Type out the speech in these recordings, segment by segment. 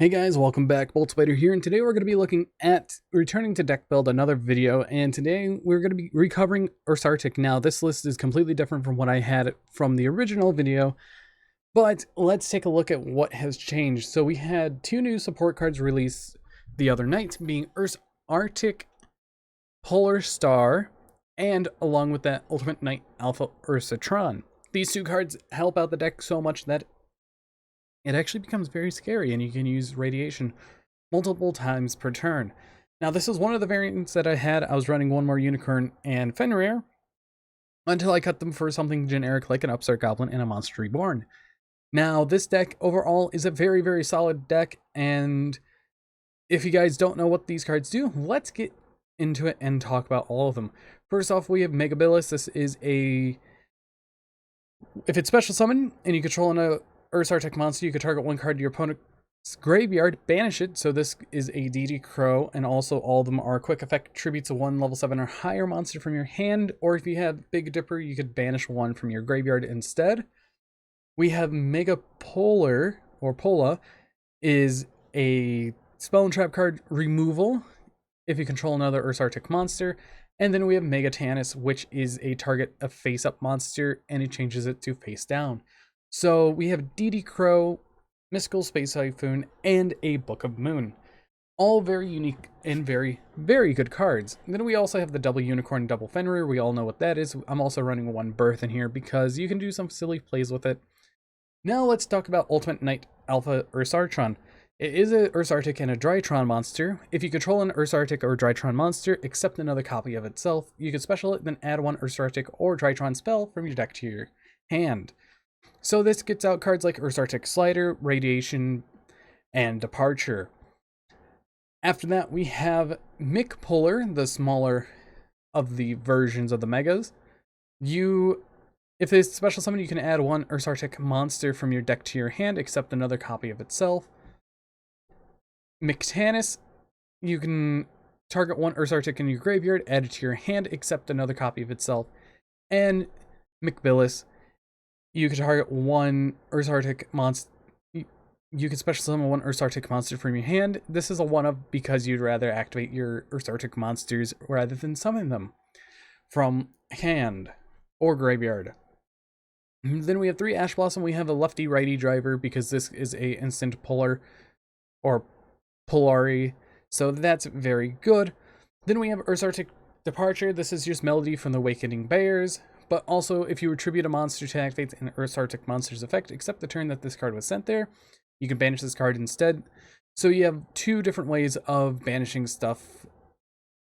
Hey guys, welcome back. Bolt Spider here, and today we're going to be looking at returning to deck build, another video, and today we're going to be recovering Ursarctic. Now, this list is completely different from what I had from the original video, but let's take a look at what has changed. So we had two new support cards released the other night, being Ursarctic Polar Star, and along with that, Ultimate Knight Alpha Ursatron. These two cards help out the deck so much that it actually becomes very scary, and you can use radiation multiple times per turn. Now, this is one of the variants that I had. I was running one more Unicorn and Fenrir until I cut them for something generic like an Upstart Goblin and a Monster Reborn. Now, this deck overall is a very, very solid deck, and if you guys don't know what these cards do, let's get into it and talk about all of them. First off, we have Megabilis. This is a... if it's special summon and you control a Ursarctic monster, you can target one card to your opponent's graveyard, banish it. So this is a DD Crow, and also all of them are quick effect tributes to one level 7 or higher monster from your hand, or if you have Big Dipper, you could banish one from your graveyard instead. We have Mega Polar, or Pola, is a spell and trap card removal if you control another Ursarctic monster. And then we have Mega Tannis, which is a target a face-up monster, and it changes it to face down. So we have DD Crow, Mystical Space Typhoon, and a Book of Moon. All very unique and very, very good cards. And then we also have the double Unicorn, double Fenrir. We all know what that is. I'm also running one Birth in here because you can do some silly plays with it. Now let's talk about Ultimate Knight Alpha Ursartron. It is a Ursarctic and a Drytron monster. If you control an Ursarctic or Drytron monster, except another copy of itself, you can special it, then add one Ursarctic or Drytron spell from your deck to your hand. So this gets out cards like Ursarctic Slider, Radiation, and Departure. After that, we have Mick Polar, the smaller of the versions of the Megas. If it's special summon, you can add one Ursarctic monster from your deck to your hand, except another copy of itself. Mick Tannis, you can target one Ursarctic in your graveyard, add it to your hand, except another copy of itself. And Megabilis, you can target one Ursarctic monster. You can special summon one Ursarctic monster from your hand. This is a one-of because you'd rather activate your Ursarctic monsters rather than summon them from hand or graveyard. Then we have 3 Ash Blossom. We have a lefty-righty driver because this is a instant polar or polari, so that's very good. Then we have Ursarctic Departure. This is just Melody from the Awakening Bears. But also, if you attribute a monster to activate an Ursarctic monster's effect, except the turn that this card was sent there, you can banish this card instead. So you have 2 different ways of banishing stuff,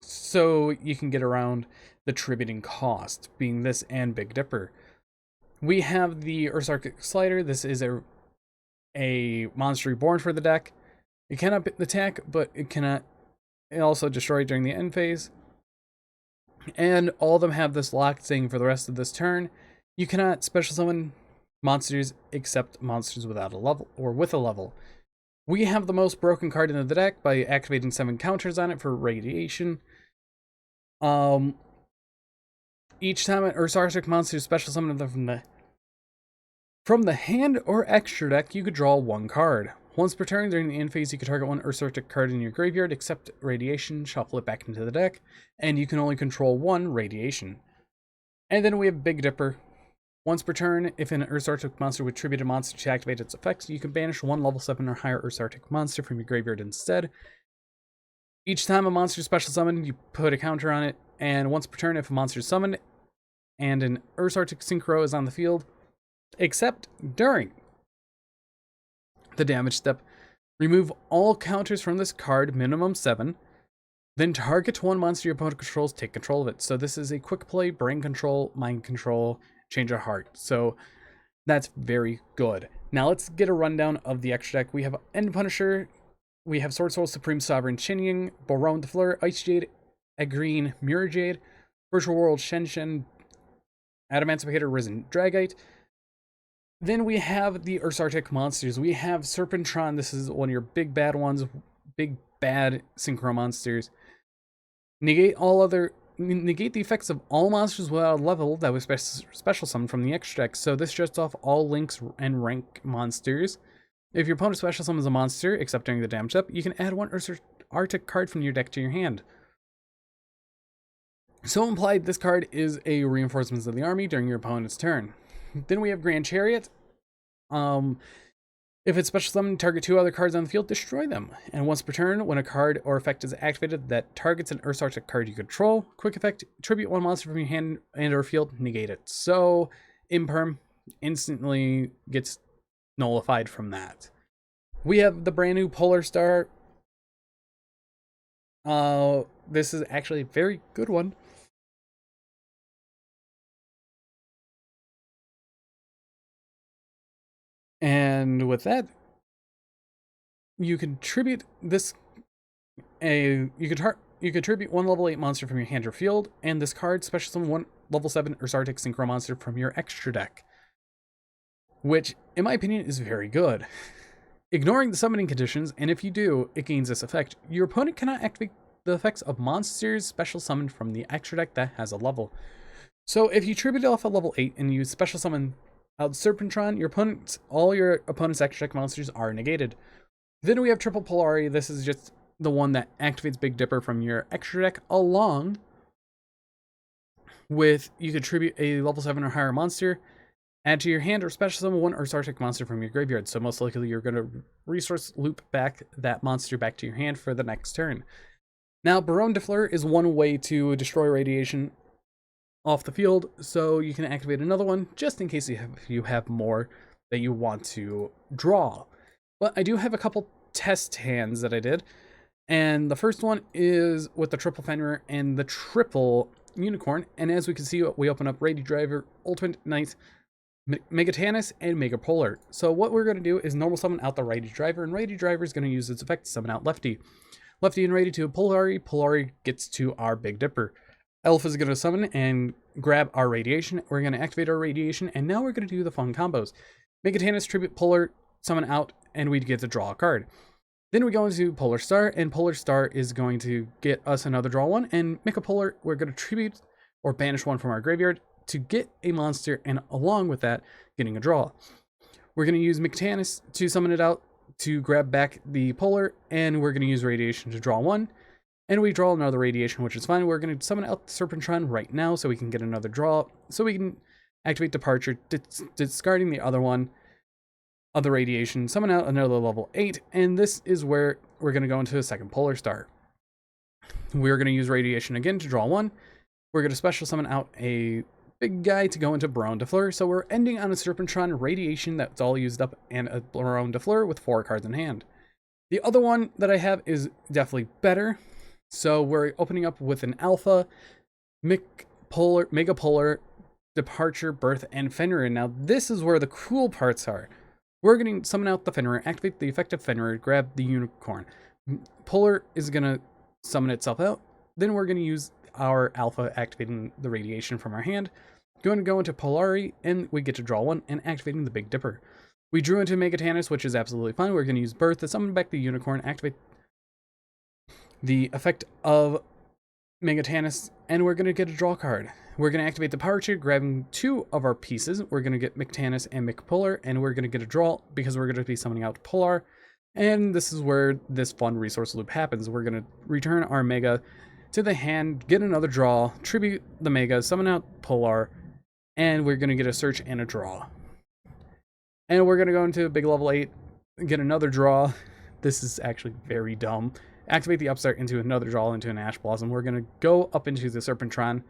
so you can get around the tributing cost, being this and Big Dipper. We have the Ursarctic Slider. This is a monster reborn for the deck. It cannot attack, but it also destroy during the end phase. And all of them have this locked thing for the rest of this turn. You cannot special summon monsters except monsters without a level or with a level. We have the most broken card in the deck by activating 7 counters on it for radiation. Each time an Ursarctic monster is special summoned from the hand or extra deck, you could draw 1 card. Once per turn during the end phase, you can target one Ursarctic card in your graveyard, except radiation, shuffle it back into the deck, and you can only control 1 radiation. And then we have Big Dipper. Once per turn, if an Ursarctic monster would tribute a monster to activate its effects, you can banish one level 7 or higher Ursarctic monster from your graveyard instead. Each time a monster is special summoned, you put a counter on it, and once per turn, if a monster is summoned and an Ursarctic Synchro is on the field, except during the damage step, remove all counters from this card, minimum 7, then target one monster your opponent controls, take control of it. So this is a quick play, brain control, mind control, change of heart. So that's very good. Now let's get a rundown of the extra deck. We have End Punisher, we have Sword Soul Supreme Sovereign Xinying, Boron the Fleur, Ice Jade, Agreen, Mirror Jade, Virtual World Shenshen, Adamancipator, Risen Dragite. Then we have the Ursarctic monsters. We have Serpentron. This is one of your big bad ones, big bad synchro monsters. Negate the effects of all monsters without a level that was special summoned from the extra deck. So this shuts off all links and rank monsters. If your opponent special summons a monster, except during the damage step, you can add one Ursarctic card from your deck to your hand. So implied, this card is a reinforcements of the army during your opponent's turn. Then we have Grand Chariot. If it's special summoned, target 2 other cards on the field, destroy them. And once per turn, when a card or effect is activated that targets an Ursarctic card you control, quick effect, tribute 1 monster from your hand and or field, negate it. So Imperm instantly gets nullified from that. We have the brand new Polar Star. This is actually a very good one. And with that, you can tribute this you could tribute 1 level 8 monster from your hand or field, and this card special summon 1 level 7 Ursarctic synchro monster from your extra deck, which in my opinion is very good. Ignoring the summoning conditions, and if you do, it gains this effect. Your opponent cannot activate the effects of monsters special summoned from the extra deck that has a level. So if you tribute off a level 8 and you special summon out Serpentron, all your opponent's extra deck monsters are negated. Then we have Triple Polari. This is just the one that activates Big Dipper from your extra deck, along with you could tribute a level 7 or higher monster, add to your hand, or special summon 1 Ursarctic monster from your graveyard. So most likely you're going to resource loop back that monster back to your hand for the next turn. Now, Baronne de Fleur is one way to destroy radiation off the field, so you can activate another one just in case you have more that you want to draw. But I do have a couple test hands that I did, and the first one is with the triple Fenrir and the triple Unicorn, and as we can see, we open up Radio Driver, Ultimate Knight, Megatannis, and Mega Polar. So what we're going to do is normal summon out the Radio Driver, and Radio Driver is going to use its effect to summon out Lefty. Lefty and Ready to Polari. Polari gets to our Big Dipper. Elf is going to summon and grab our radiation. We're going to activate our radiation, and now we're going to do the fun combos. Megatannis, Tribute, Polar, summon out, and we get to draw a card. Then we go into Polar Star, and Polar Star is going to get us another draw one, and Mega Polar, we're going to tribute or banish one from our graveyard to get a monster, and along with that, getting a draw. We're going to use Megatannis to summon it out to grab back the Polar, and we're going to use radiation to draw one. And we draw another radiation, which is fine. We're going to summon out the Serpentron right now so we can get another draw. So we can activate Departure, discarding the other one of the radiation, summon out another level 8. And this is where we're going to go into a second Polar Star. We're going to use radiation again to draw one. We're going to special summon out a big guy to go into Baronne de Fleur. So we're ending on a Serpentron radiation that's all used up and a Baronne de Fleur with 4 cards in hand. The other one that I have is definitely better. So we're opening up with an Alpha, Mega Polar, Departure, Birth, and Fenrir. Now this is where the cool parts are. We're going to summon out the Fenrir, activate the effect of Fenrir, grab the Unicorn. Polar is going to summon itself out. Then we're going to use our Alpha, activating the radiation from our hand. Going to go into Polari, and we get to draw one, and activating the Big Dipper. We drew into Megatannis, which is absolutely fine. We're going to use Birth to summon back the Unicorn, activate the effect of Megatannis, and we're going to get a draw card. We're going to activate the Departure, grabbing 2 of our pieces. We're going to get Megatannis and Polar, and we're going to get a draw because we're going to be summoning out Polar. And this is where this fun resource loop happens. We're going to return our Mega to the hand, get another draw, tribute the Mega, summon out Polar, and we're going to get a search and a draw. And we're going to go into a big level 8, get another draw. This is actually very dumb. Activate the Upstart into another draw into an Ash Blossom. We're going to go up into the Serpentron.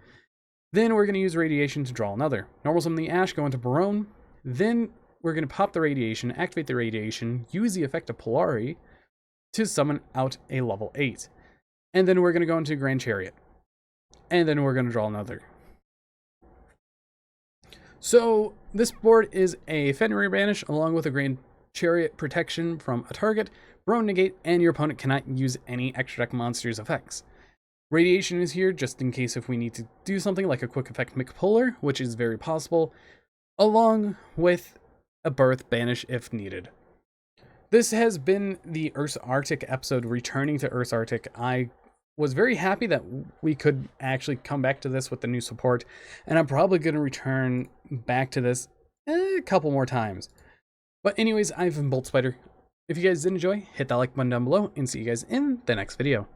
Then we're going to use Radiation to draw another. Normal summon the Ash, go into Baronne. Then we're going to pop the Radiation, activate the Radiation, use the effect of Polari to summon out a level 8. And then we're going to go into Grand Chariot. And then we're going to draw another. So this board is a Fenrir Banish along with a Grand Chariot protection from a target, Baronne negate, and your opponent cannot use any extra deck monsters effects. Radiation is here just in case if we need to do something like a quick effect Polar, which is very possible, along with a Birth Banish if needed. This has been the Ursarctic episode, returning to Ursarctic. I was very happy that we could actually come back to this with the new support, and I'm probably going to return back to this a couple more times. But anyways, I've been Bolt Spider. If you guys did enjoy, hit that like button down below and see you guys in the next video.